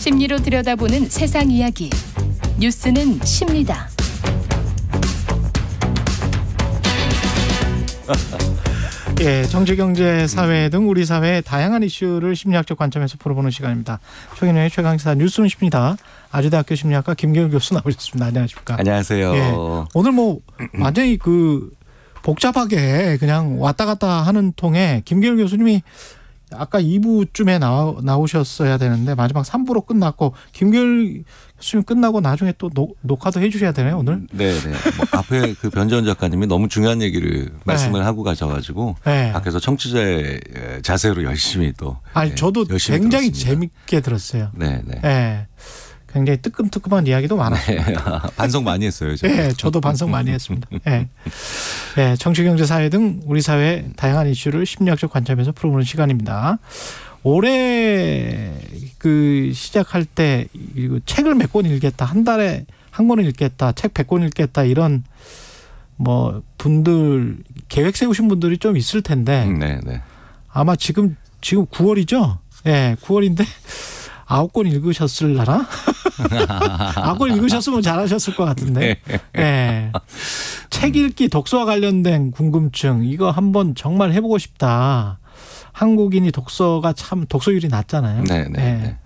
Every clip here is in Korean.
심리로 들여다보는 세상 이야기. 뉴스는 십니다. 예, 정치, 경제, 사회 등 우리 사회의 다양한 이슈를 심리학적 관점에서 풀어보는 시간입니다. 최경영의 최강시사 뉴스는 십니다. 아주대학교 심리학과 김경일 교수 나오셨습니다. 안녕하십니까? 안녕하세요. 예, 오늘 뭐 완전히 복잡하게 그냥 왔다 갔다 하는 통에 김경일 교수님이 아까 2부쯤에 나오셨어야 되는데 마지막 3부로 끝났고 김경일 교수님 끝나고 나중에 또 녹화도 해 주셔야 되나요 오늘? 네네. 뭐 앞에 그 변재원 작가님이 너무 중요한 얘기를 말씀을 하고 가셔가지고 밖에서 청취자의 자세로 열심히 또. 아니 저도 열심히 굉장히 들었습니다. 재밌게 들었어요. 네네. 네. 굉장히 뜨끔뜨끔한 이야기도 많았어요. 네. 반성 많이 했어요. 제가. 네, 저도 반성 많이 했습니다. 네. 네, 정치, 경제, 사회 등 우리 사회의 다양한 이슈를 심리학적 관점에서 풀어보는 시간입니다. 올해 시작할 때 책을 몇 권 읽겠다, 한 달에 한 권을 읽겠다, 책 100권 읽겠다 이런 뭐 분들 계획 세우신 분들이 좀 있을 텐데 네네. 아마 지금 9월이죠? 네, 9월인데. 9권 읽으셨을라나? 9권 읽으셨으면 잘하셨을 것 같은데. 네. 책 읽기, 독서와 관련된 궁금증 이거 한번 정말 해보고 싶다. 한국인이 독서가 참 독서율이 낮잖아요. 네.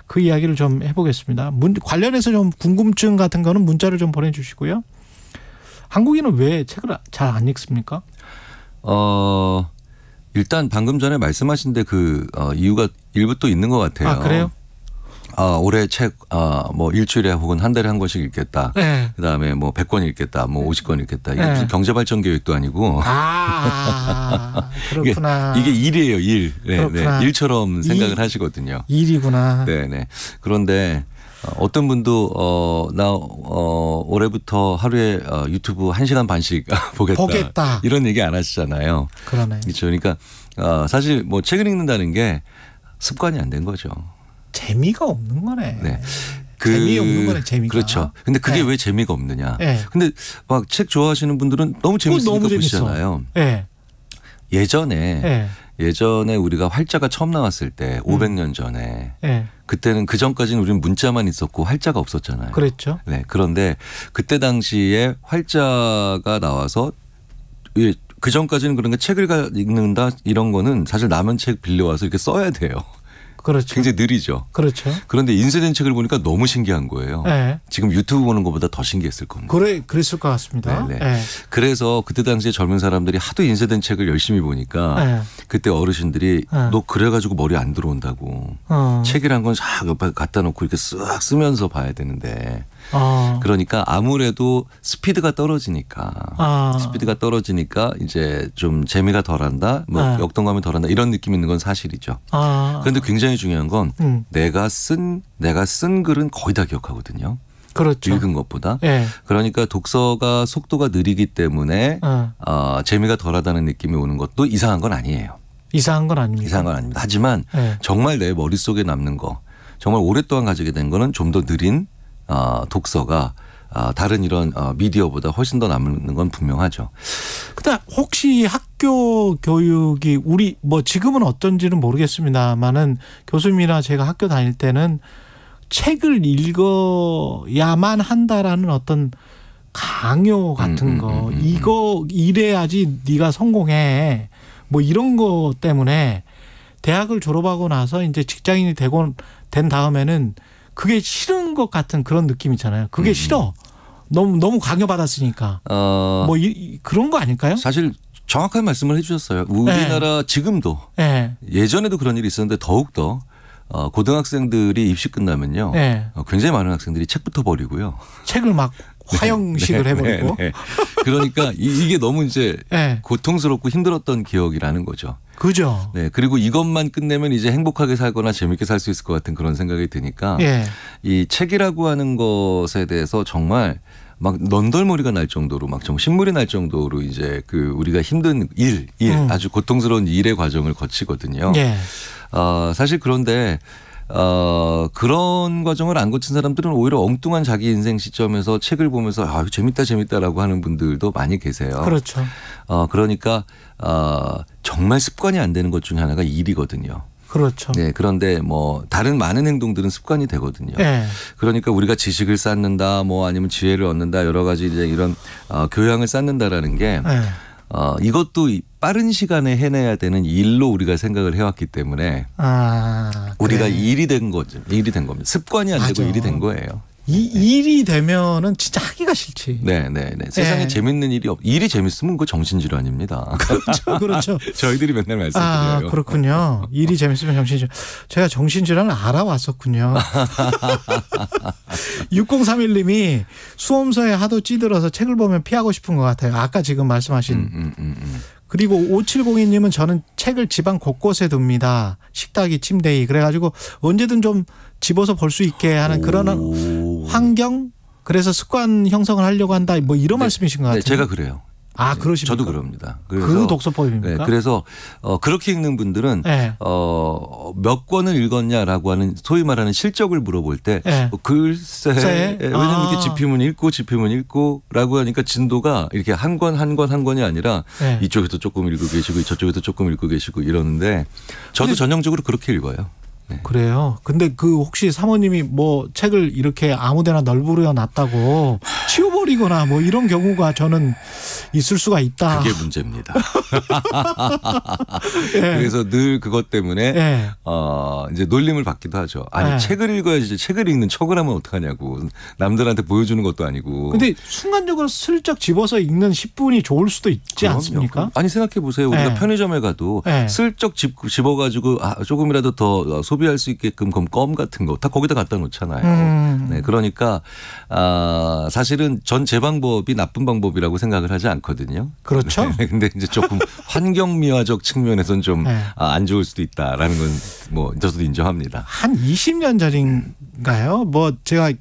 그 이야기를 좀 해보겠습니다. 관련해서 좀 궁금증 같은 거는 문자를 좀 보내주시고요. 한국인은 왜 책을 잘 안 읽습니까? 일단 방금 전에 말씀하신 데 이유가 일부 또 있는 것 같아요. 아, 그래요? 올해 책, 일주일에 혹은 한 달에 한 권씩 읽겠다. 네. 그 다음에 100권 읽겠다. 50권 읽겠다. 이게 무슨 경제발전 계획도 아니고. 그렇구나. 이게 일이에요, 일. 네, 일처럼 생각을 하시거든요. 일이구나. 네네. 그런데 어떤 분도 올해부터 하루에 유튜브 1시간 반씩 보겠다. 이런 얘기 안 하시잖아요. 그러네. 그렇죠. 그러니까 사실 책을 읽는다는 게 습관이 안 된 거죠. 재미가 없는 거네. 네. 재미없는 거네, 재미가. 그렇죠. 근데 그게 왜 재미가 없느냐. 근데 막 책 좋아하시는 분들은 너무 재밌으니까 보시잖아요. 예전에 우리가 활자가 처음 나왔을 때 500년 전에 그때는 그 전까지는 우리는 문자만 있었고 활자가 없었잖아요. 그랬죠. 네. 그런데 그때 당시에 활자가 나와서 그 전까지는 그런 게 책을 읽는다 이런 거는 사실 남은 책 빌려와서 이렇게 써야 돼요. 그렇죠. 굉장히 느리죠. 그렇죠. 그런데 인쇄된 책을 보니까 너무 신기한 거예요. 지금 유튜브 보는 것보다 더 신기했을 겁니다. 그랬을 것 같습니다. 그래서 그때 당시에 젊은 사람들이 하도 인쇄된 책을 열심히 보니까 그때 어르신들이 너 그래가지고 머리 안 들어온다고. 책이란 건 싹 옆에 갖다 놓고 이렇게 쓱 쓰면서 봐야 되는데. 그러니까 아무래도 스피드가 떨어지니까 이제 좀 재미가 덜한다, 역동감이 덜한다 이런 느낌이 있는 건 사실이죠. 그런데 굉장히 중요한 건 내가 쓴 글은 거의 다 기억하거든요. 그렇죠. 읽은 것보다. 그러니까 독서가 속도가 느리기 때문에 재미가 덜하다는 느낌이 오는 것도 이상한 건 아니에요. 이상한 건 아닙니다. 이상한 건 아닙니다. 하지만 정말 내 머릿속에 남는 거, 정말 오랫동안 가지게 된 거는 좀 더 느린 독서가 다른 이런 미디어보다 훨씬 더 남는 건 분명하죠. 근데 혹시 학교 교육이 우리 지금은 어떤지는 모르겠습니다만은 교수님이나 제가 학교 다닐 때는 책을 읽어야만 한다라는 어떤 강요 같은 거 이거 이래야지 네가 성공해 이런 거 때문에 대학을 졸업하고 나서 이제 직장인이 된 다음에는 그게 싫은 것 같은 그런 느낌 있잖아요. 그게 싫어. 너무 강요받았으니까. 그런 거 아닐까요? 사실 정확한 말씀을 해 주셨어요. 우리나라 지금도 예전에도 그런 일이 있었는데 더욱더 고등학생들이 입시 끝나면요. 굉장히 많은 학생들이 책부터 버리고요. 책을 막 화형식을 해버리고. 그러니까 이게 너무 이제 고통스럽고 힘들었던 기억이라는 거죠. 그죠. 네. 그리고 이것만 끝내면 이제 행복하게 살거나 재밌게 살 수 있을 것 같은 그런 생각이 드니까 이 책이라고 하는 것에 대해서 정말 막 넌덜머리가 날 정도로 막 좀 신물이 날 정도로 이제 우리가 힘든 일 아주 고통스러운 일의 과정을 거치거든요. 사실 그런데 그런 과정을 안 거친 사람들은 오히려 엉뚱한 자기 인생 시점에서 책을 보면서 재밌다라고 하는 분들도 많이 계세요. 그렇죠. 그러니까 정말 습관이 안 되는 것 중에 하나가 일이거든요. 그렇죠. 네, 그런데 뭐 다른 많은 행동들은 습관이 되거든요. 네. 그러니까 우리가 지식을 쌓는다, 뭐 아니면 지혜를 얻는다, 여러 가지 이제 이런 교양을 쌓는다라는 게 네. 이것도 빠른 시간에 해내야 되는 일로 우리가 생각을 해왔기 때문에 우리가 그래. 일이 된 거죠. 일이 된 겁니다. 습관이 안 되고 일이 된 거예요. 일이 되면은 진짜 하기가 싫지. 네. 세상에 재밌는 일이 재밌으면 그거 정신질환입니다. 그렇죠. 저희들이 맨날 말씀드려요. 그렇군요. 일이 재밌으면 정신질환. 제가 정신질환을 알아왔었군요. 6031님이 수험서에 하도 찌들어서 책을 보면 피하고 싶은 것 같아요. 아까 지금 말씀하신. 그리고 5702님은 저는 책을 집안 곳곳에 둡니다. 식탁이 침대에. 그래가지고 언제든 좀 집어서 볼 수 있게 하는 그런 환경, 그래서 습관 형성을 하려고 한다, 뭐 이런 말씀이신 것 같아요. 네, 제가 그래요. 그러십니까? 저도 그럽니다. 그 독서법입니까? 네, 그래서 그렇게 읽는 분들은 네. 몇 권을 읽었냐라고 하는 소위 말하는 실적을 물어볼 때 네. 글쎄 왜냐면 이렇게 집히면 읽고라고 하니까 진도가 이렇게 한 권이 아니라 네. 이쪽에서 조금 읽고 계시고 저쪽에서 조금 읽고 계시고 이러는데 저도 전형적으로 그렇게 읽어요. 네. 그래요. 근데 그 혹시 사모님이 뭐 책을 이렇게 아무데나 널브러져 놨다고 치워버리거나 뭐 이런 경우가 저는 있을 수가 있다. 그게 문제입니다. 네. 그래서 늘 그것 때문에 네. 이제 놀림을 받기도 하죠. 아니 네. 책을 읽어야지 책을 읽는 척을 하면 어떡하냐고. 남들한테 보여주는 것도 아니고. 근데 순간적으로 슬쩍 집어서 읽는 10분이 좋을 수도 있지 그럼요. 않습니까? 아니 생각해 보세요. 우리가 네. 편의점에 가도 네. 슬쩍 집어가지고 조금이라도 더 소비할 수 있게끔 껌 같은 거 다 거기다 갖다 놓잖아요. 네, 그러니까 사실은 전 제 방법이 나쁜 방법이라고 생각을 하지 않거든요. 그렇죠. 네, 근데 이제 조금 환경미화적 측면에서는 좀 안 좋을 수도 있다라는 건 뭐 저도 인정합니다. 한 20년 전인가요? 뭐 제가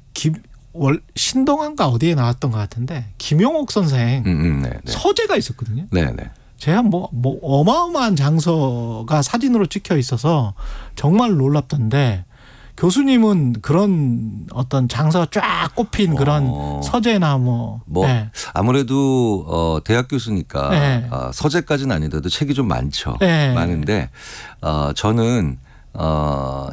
신동아인가 어디에 나왔던 것 같은데 김용옥 선생 서재가 있었거든요. 네네. 제가 뭐 어마어마한 장소가 사진으로 찍혀 있어서 정말 놀랍던데 교수님은 그런 어떤 장소가 쫙 꼽힌 그런 서재나 네. 아무래도 대학 교수니까 네. 서재까지는 아니더라도 책이 좀 많죠. 네. 많은데 저는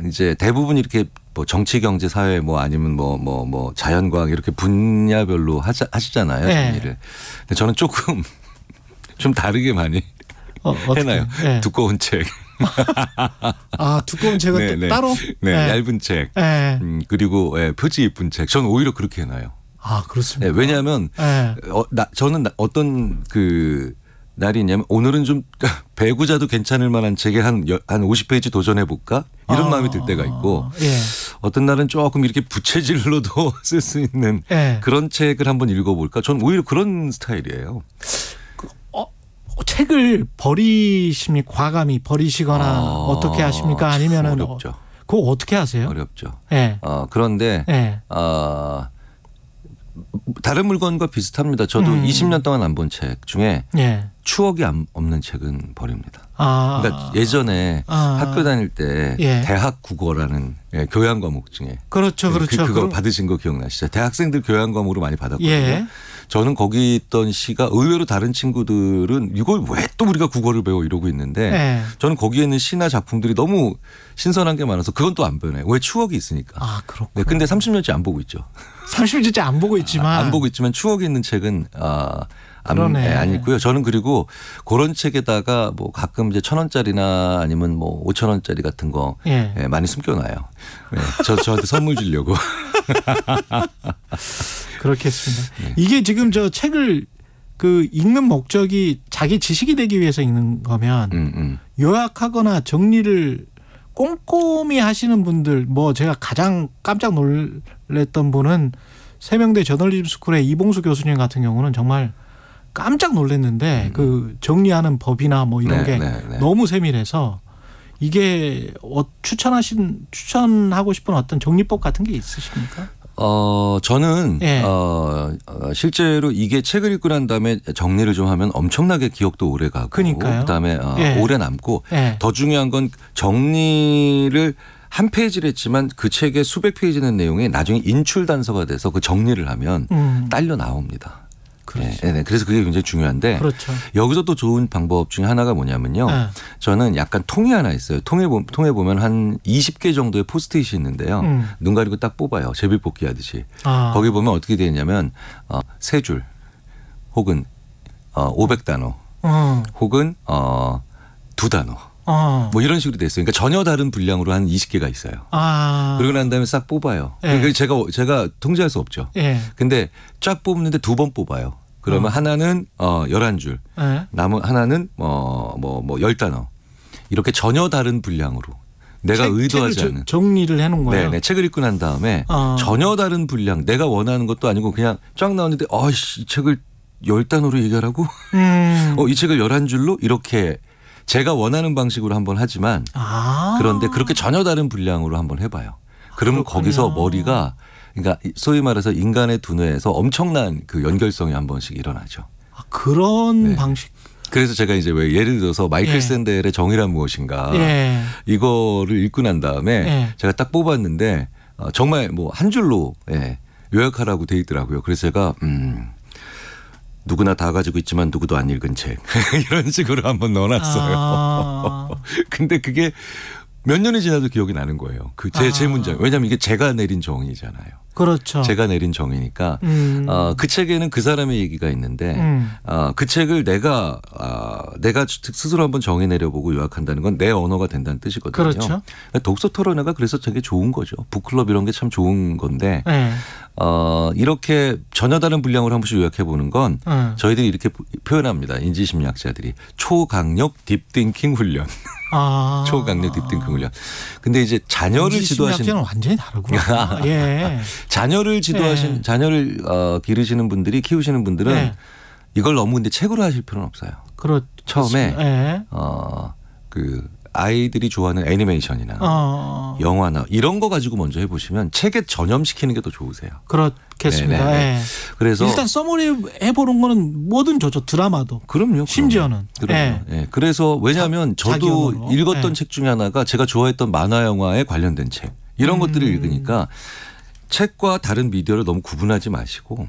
이제 대부분 이렇게 뭐 정치, 경제, 사회 뭐 아니면 뭐 자연과학 이렇게 분야별로 하시잖아요. 네. 정리를. 근데 저는 조금 좀 다르게 많이 해놔요. 네. 두꺼운 책. 두꺼운 책은 또 따로? 네, 얇은 책. 그리고 표지 예쁜 책. 저는 오히려 그렇게 해놔요. 그렇습니다. 네, 왜냐하면 저는 어떤 날이 있냐면 오늘은 좀 배구자도 괜찮을 만한 책에 한 50페이지 도전해 볼까? 이런 마음이 들 때가 있고 어떤 날은 조금 이렇게 부채질로도 쓸 수 있는 그런 책을 한번 읽어볼까? 저는 오히려 그런 스타일이에요. 책을 버리십니까? 과감히 버리시거나 어떻게 하십니까? 아니면은 어렵죠. 그거 어떻게 하세요? 어렵죠. 네. 그런데 다른 물건과 비슷합니다. 저도 20년 동안 안 본 책 중에 추억이 없는 책은 버립니다. 그러니까 예전에 학교 다닐 때 대학 국어라는 교양 과목 중에 그렇죠. 그거 받으신 거 기억나시죠? 대학생들 교양 과목으로 많이 받았거든요. 저는 거기 있던 시가 의외로 다른 친구들은 이걸 왜 또 우리가 국어를 배워 이러고 있는데 저는 거기에 있는 시나 작품들이 너무 신선한 게 많아서 그건 또 안 변해요. 왜 추억이 있으니까. 그렇군요. 네, 근데 30년째 안 보고 있죠. 30년째 안 보고 있지만 추억이 있는 책은 안 읽고요. 저는 그리고 그런 책에다가 뭐 가끔 이제 1,000원짜리나 아니면 뭐 5,000원짜리 같은 거 많이 숨겨놔요. 네, 저한테 선물 주려고. 그렇겠습니다. 이게 지금 저 책을 읽는 목적이 자기 지식이 되기 위해서 읽는 거면 요약하거나 정리를 꼼꼼히 하시는 분들, 뭐 제가 가장 깜짝 놀랐던 분은 세명대 저널리즘 스쿨의 이봉수 교수님 같은 경우는 정말 깜짝 놀랐는데 그 정리하는 법이나 뭐 이런 게 너무 세밀해서 이게 추천하고 싶은 어떤 정리법 같은 게 있으십니까? 저는 실제로 이게 책을 읽고 난 다음에 정리를 좀 하면 엄청나게 기억도 오래 가고 그다음에 오래 남고 더 중요한 건 정리를 한 페이지를 했지만 그 책의 수백 페이지 는 내용이 나중에 인출 단서가 돼서 그 정리를 하면 딸려 나옵니다. 네. 그래서 그게 굉장히 중요한데 그렇죠. 여기서 또 좋은 방법 중에 하나가 뭐냐면요. 저는 약간 통이 하나 있어요. 통에 보면 한 20개 정도의 포스트잇이 있는데요. 눈 가리고 딱 뽑아요. 제비뽑기 하듯이. 거기 보면 어떻게 되어 있냐면 3줄 혹은 500단어 혹은 2단어. 뭐 이런 식으로 돼 있어요. 그러니까 전혀 다른 분량으로 한 20개가 있어요. 그러고 난 다음에 싹 뽑아요. 그러니까 제가 통제할 수 없죠. 근데 쫙 뽑는데 2번 뽑아요. 그러면 하나는 11줄, 남은 하나는 뭐 10단어. 이렇게 전혀 다른 분량으로 내가 의도하지 않은 정리를 해놓은 거예요. 네, 책을 읽고 난 다음에 전혀 다른 분량, 내가 원하는 것도 아니고 그냥 쫙 나오는데 이 책을 10단어로 얘기하라고? 이 책을 11줄로 이렇게 제가 원하는 방식으로 한번 하지만 그런데 그렇게 전혀 다른 분량으로 한번 해봐요. 그러면 거기서 머리가 그러니까 소위 말해서 인간의 두뇌에서 엄청난 그 연결성이 한 번씩 일어나죠. 그런 방식. 그래서 제가 이제 왜 예를 들어서 마이클 샌델의 정의란 무엇인가 이거를 읽고 난 다음에 제가 딱 뽑았는데 정말 뭐 한 줄로 요약하라고 돼 있더라고요. 그래서 제가 누구나 다 가지고 있지만 누구도 안 읽은 책 이런 식으로 한번 넣어놨어요. 근데 그게 몇 년이 지나도 기억이 나는 거예요. 제 문장. 왜냐하면 이게 제가 내린 정의잖아요. 그렇죠. 제가 내린 정의니까 그 책에는 그 사람의 얘기가 있는데 그 책을 내가 스스로 한번 정의 내려보고 요약한다는 건 내 언어가 된다는 뜻이거든요. 그렇죠. 독서 토론회가 그래서 되게 좋은 거죠. 북클럽 이런 게 참 좋은 건데 이렇게 전혀 다른 분량으로 한 번씩 요약해 보는 건 저희들이 이렇게 표현합니다. 인지심리학자들이 초강력 딥띵킹 훈련. 초강력 딥띵킹 훈련. 근데 이제 자녀를 지도하시는 완전히 다르구나. 자녀를 기르시는 분들이 키우시는 분들은 이걸 너무 근데 책으로 하실 필요는 없어요. 처음에 그 아이들이 좋아하는 애니메이션이나 영화나 이런 거 가지고 먼저 해보시면 책에 전염시키는 게 더 좋으세요. 그렇겠습니다. 그래서 일단 써머리 해보는 거는 뭐든 좋죠. 드라마도. 그럼요. 심지어는. 그래서 왜냐하면 저도 읽었던 책 중에 하나가 제가 좋아했던 만화 영화에 관련된 책 이런 것들을 읽으니까 책과 다른 미디어를 너무 구분하지 마시고.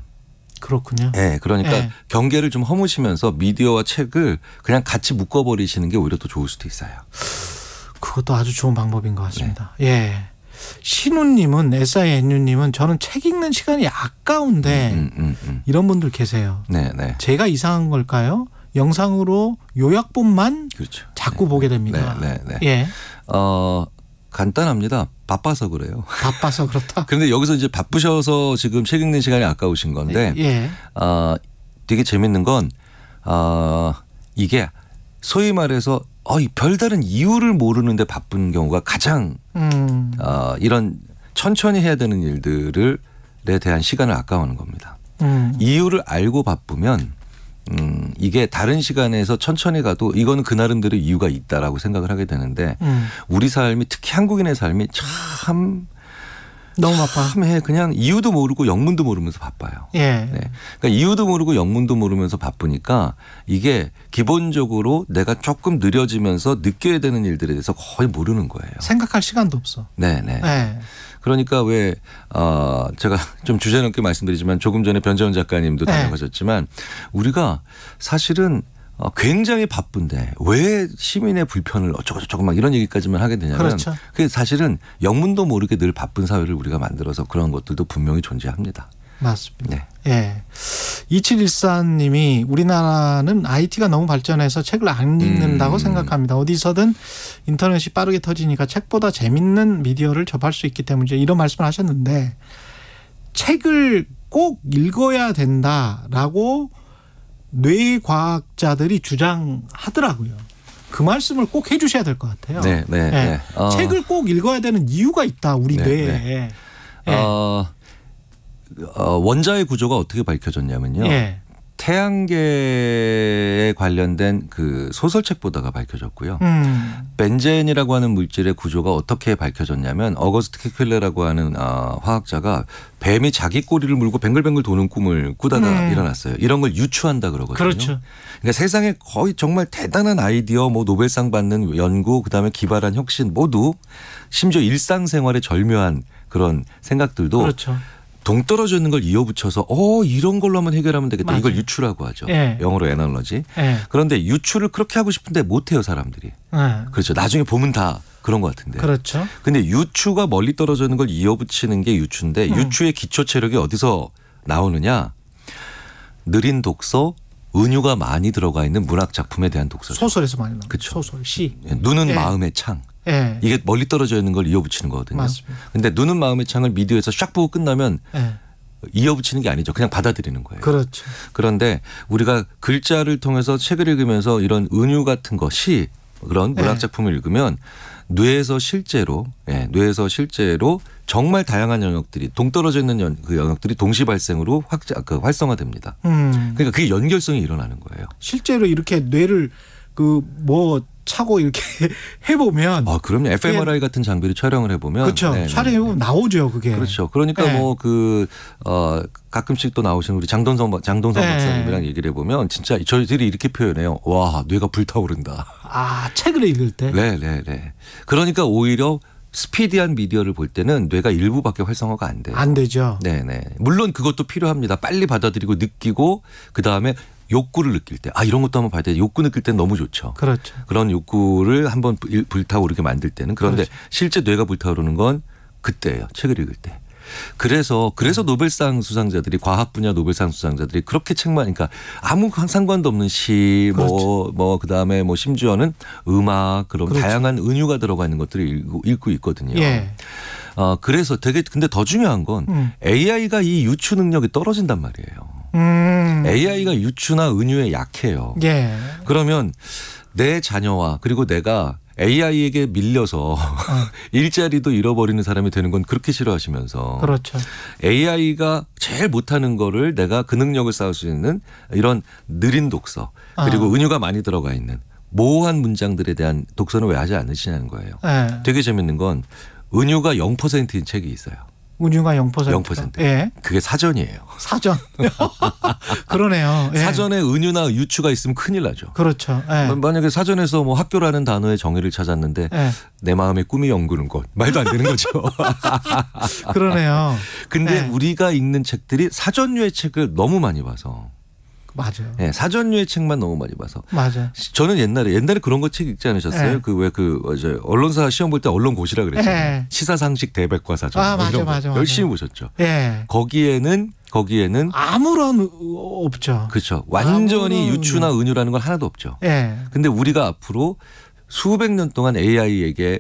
그렇군요. 그러니까 경계를 좀 허무시면서 미디어와 책을 그냥 같이 묶어버리시는 게 오히려 더 좋을 수도 있어요. 그것도 아주 좋은 방법인 것 같습니다. 신우님은 SINU님은 저는 책 읽는 시간이 아까운데 이런 분들 계세요. 제가 이상한 걸까요? 영상으로 요약본만 자꾸 보게 됩니다. 간단합니다. 바빠서 그래요. 바빠서 그렇다. 그런데 여기서 이제 바쁘셔서 지금 책 읽는 시간이 아까우신 건데 되게 재밌는 건 이게 소위 말해서 별다른 이유를 모르는데 바쁜 경우가 가장 이런 천천히 해야 되는 일들에 대한 시간을 아까워하는 겁니다. 이유를 알고 바쁘면 이게 다른 시간에서 천천히 가도 이거는 그 나름대로 이유가 있다라고 생각을 하게 되는데 우리 삶이 특히 한국인의 삶이 참 너무 바빠. 그냥 이유도 모르고 영문도 모르면서 바빠요. 그러니까 이유도 모르고 영문도 모르면서 바쁘니까 이게 기본적으로 내가 조금 느려지면서 느껴야 되는 일들에 대해서 거의 모르는 거예요. 생각할 시간도 없어. 그러니까 왜 제가 좀 주제 넘게 말씀드리지만 조금 전에 변재원 작가님도 다녀가셨지만 우리가 사실은 굉장히 바쁜데 왜 시민의 불편을 어쩌고저쩌고 막 이런 얘기까지만 하게 되냐면 그게 사실은 영문도 모르게 늘 바쁜 사회를 우리가 만들어서 그런 것들도 분명히 존재합니다. 맞습니다. 2714님이 우리나라는 IT가 너무 발전해서 책을 안 읽는다고 생각합니다. 어디서든 인터넷이 빠르게 터지니까 책보다 재밌는 미디어를 접할 수 있기 때문이죠. 이런 말씀을 하셨는데 책을 꼭 읽어야 된다라고 뇌과학자들이 주장하더라고요. 그 말씀을 꼭 해 주셔야 될 것 같아요. 책을 꼭 읽어야 되는 이유가 있다. 우리 뇌에. 원자의 구조가 어떻게 밝혀졌냐면요. 태양계에 관련된 그 소설책 보다가 밝혀졌고요. 벤젠이라고 하는 물질의 구조가 어떻게 밝혀졌냐면 어거스트 케클레라고 하는 화학자가 뱀이 자기 꼬리를 물고 뱅글뱅글 도는 꿈을 꾸다가 일어났어요. 이런 걸 유추한다 그러거든요. 그러니까 세상에 거의 정말 대단한 아이디어, 뭐 노벨상 받는 연구, 그다음에 기발한 혁신 모두 심지어 일상생활의 절묘한 그런 생각들도 동떨어져 있는 걸 이어붙여서 이런 걸로 한번 해결하면 되겠다. 맞아요. 이걸 유추라고 하죠. 예. 영어로 애널러지. 예. 그런데 유추를 그렇게 하고 싶은데 못해요 사람들이. 예. 그렇죠. 나중에 보면 다 그런 것 같은데. 그렇죠. 근데 유추가 멀리 떨어져 있는 걸 이어붙이는 게 유추인데 유추의 기초 체력이 어디서 나오느냐. 느린 독서, 은유가 많이 들어가 있는 문학 작품에 대한 독서죠. 소설에서 많이 나와요. 그렇죠. 소설, 시. 눈은 예. 마음의 창. 예. 이게 멀리 떨어져 있는 걸 이어붙이는 거거든요. 맞습니다. 근데 눈은 마음의 창을 미디어에서 샥 보고 끝나면 예. 이어붙이는 게 아니죠. 그냥 받아들이는 거예요. 그렇죠. 그런데 우리가 글자를 통해서 책을 읽으면서 이런 은유 같은 거, 시 그런 문학 작품을 읽으면 뇌에서 실제로 정말 다양한 영역들이 동떨어져 있는 그 영역들이 동시 발생으로 활성화됩니다. 그러니까 그게 연결성이 일어나는 거예요. 실제로 이렇게 뇌를 차고 이렇게 해보면. 그럼요. fMRI 같은 장비를 촬영을 해보면. 그렇죠. 촬영해보면 나오죠, 그게. 그렇죠. 그러니까 가끔씩 또 나오시는 우리 장동성 박사님이랑 얘기를 해보면 진짜 저희들이 이렇게 표현해요. 와, 뇌가 불타오른다. 책을 읽을 때? 네. 그러니까 오히려 스피디한 미디어를 볼 때는 뇌가 일부밖에 활성화가 안 돼요. 안 되죠. 네네. 물론 그것도 필요합니다. 빨리 받아들이고 느끼고 그다음에 욕구를 느낄 때 이런 것도 한번 봐야 돼. 욕구 느낄 때는 너무 좋죠. 그렇죠. 그런 욕구를 한번 불타오르게 만들 때는. 그런데 그렇죠. 실제 뇌가 불타오르는 건 그때예요. 책을 읽을 때. 그래서 노벨상 수상자들이 과학 분야 노벨상 수상자들이 그렇게 책만 그러니까 아무 상관도 없는 시 그다음에 심지어는 음악 그런 그렇죠. 다양한 은유가 들어가 있는 것들을 읽고 있거든요. 예. 그래서 근데 더 중요한 건 AI가 이 유추 능력이 떨어진단 말이에요. AI가 유추나 은유에 약해요. 예. 그러면 내 자녀와 그리고 내가 AI에게 밀려서 일자리도 잃어버리는 사람이 되는 건 그렇게 싫어하시면서. 그렇죠. AI가 제일 못하는 거를 내가 그 능력을 쌓을 수 있는 이런 느린 독서 그리고 은유가 많이 들어가 있는 모호한 문장들에 대한 독서는 왜 하지 않으시냐는 거예요. 되게 재밌는 건 은유가 0%인 책이 있어요. 은유가 0%. 0%. 예. 그게 사전이에요. 사전. 그러네요. 예. 사전에 은유나 유추가 있으면 큰일 나죠. 그렇죠. 예. 만약에 사전에서 학교라는 단어의 정의를 찾았는데 내 마음의 꿈이 연구는 것. 말도 안 되는 거죠. 그러네요. 근데 우리가 읽는 책들이 사전류의 책을 너무 많이 봐서. 맞아요. 네, 사전류의 책만 너무 많이 봐서. 맞아요. 저는 옛날에 그런 거 책 읽지 않으셨어요? 언론사 시험 볼 때 언론고시라 그랬잖아요. 시사상식 대백과사전. 맞아. 열심히 보셨죠. 예. 거기에는 아무런 없죠. 그렇죠. 완전히 유추나 은유라는 건 하나도 없죠. 예. 근데 우리가 앞으로 수백 년 동안 AI에게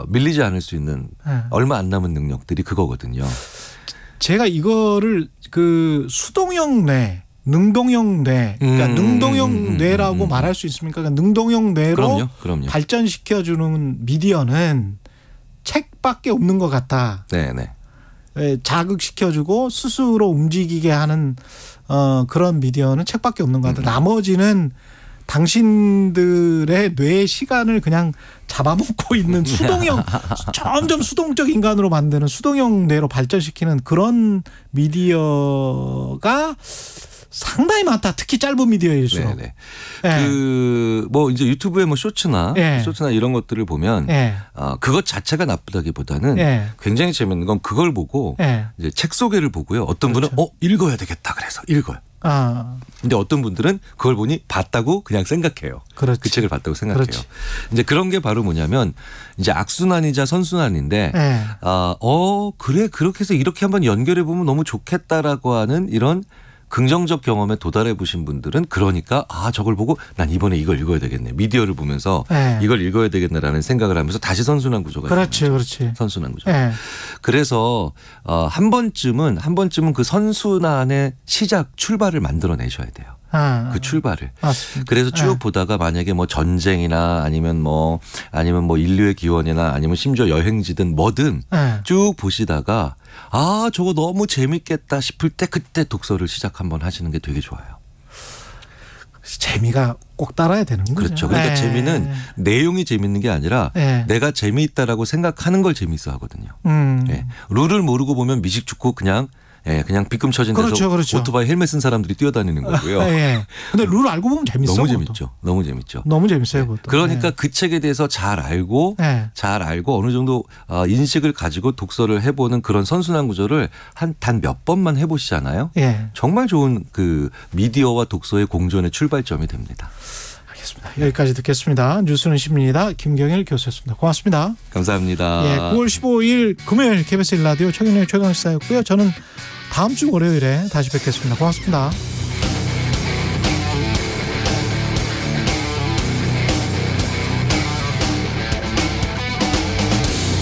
밀리지 않을 수 있는 얼마 안 남은 능력들이 그거거든요. 제가 이거를 수동형 뇌, 능동형 뇌, 그러니까 능동형 뇌라고 말할 수 있습니까? 그러니까 능동형 뇌로 그럼요. 발전시켜주는 미디어는 책밖에 없는 것 같다. 네네. 자극시켜주고 스스로 움직이게 하는 그런 미디어는 책밖에 없는 것 같다. 나머지는 당신들의 뇌의 시간을 그냥 잡아먹고 있는 수동형 점점 수동적 인간으로 만드는 수동형 뇌로 발전시키는 그런 미디어가 상당히 많다. 특히 짧은 미디어일수록. 네네. 이제 유튜브에 쇼츠나 이런 것들을 보면 그것 자체가 나쁘다기보다는 굉장히 재밌는 건 그걸 보고 이제 책 소개를 보고요. 어떤 분은 읽어야 되겠다 그래서 읽어요. 근데 어떤 분들은 그걸 보니 봤다고 그냥 생각해요. 그렇지. 그 책을 봤다고 생각해요. 그렇지. 이제 그런 게 바로 뭐냐면 이제 악순환이자 선순환인데 그래 그렇게 해서 이렇게 한번 연결해 보면 너무 좋겠다라고 하는 이런 긍정적 경험에 도달해 보신 분들은 그러니까 저걸 보고 난 이번에 이걸 읽어야 되겠네. 미디어를 보면서 이걸 읽어야 되겠네라는 생각을 하면서 다시 선순환 구조가 그렇지. 선순환 구조. 그래서 한 번쯤은 그 선순환의 시작 출발을 만들어내셔야 돼요. 그 출발을. 맞습니다. 그래서 쭉 보다가 만약에 전쟁이나 아니면 인류의 기원이나 아니면 심지어 여행지든 뭐든 쭉 보시다가 저거 너무 재밌겠다 싶을 때 그때 독서를 시작 한번 하시는 게 되게 좋아요. 재미가 꼭 따라야 되는 거죠. 그렇죠. 그러니까 재미는 내용이 재밌는 게 아니라 내가 재미있다라고 생각하는 걸 재미있어 하거든요. 룰을 모르고 보면 미식축구 그냥 예, 그냥 빗금 쳐진 데서 그렇죠. 오토바이 헬멧 쓴 사람들이 뛰어다니는 거고요. 예. 근데 룰 알고 보면 재밌어. 너무 재밌죠. 너무 재밌죠. 너무 재밌어요. 그것도. 그러니까 그 책에 대해서 잘 알고 어느 정도 인식을 가지고 독서를 해보는 그런 선순환 구조를 단 몇 번만 해보시잖아요. 정말 좋은 그 미디어와 독서의 공존의 출발점이 됩니다. 알겠습니다. 여기까지 듣겠습니다. 뉴스는 신문이다. 김경일 교수였습니다. 고맙습니다. 감사합니다. 9월 15일 금요일 KBS 1라디오 최경영의 최강시사였고요. 저는 다음 주 월요일에 다시 뵙겠습니다. 고맙습니다.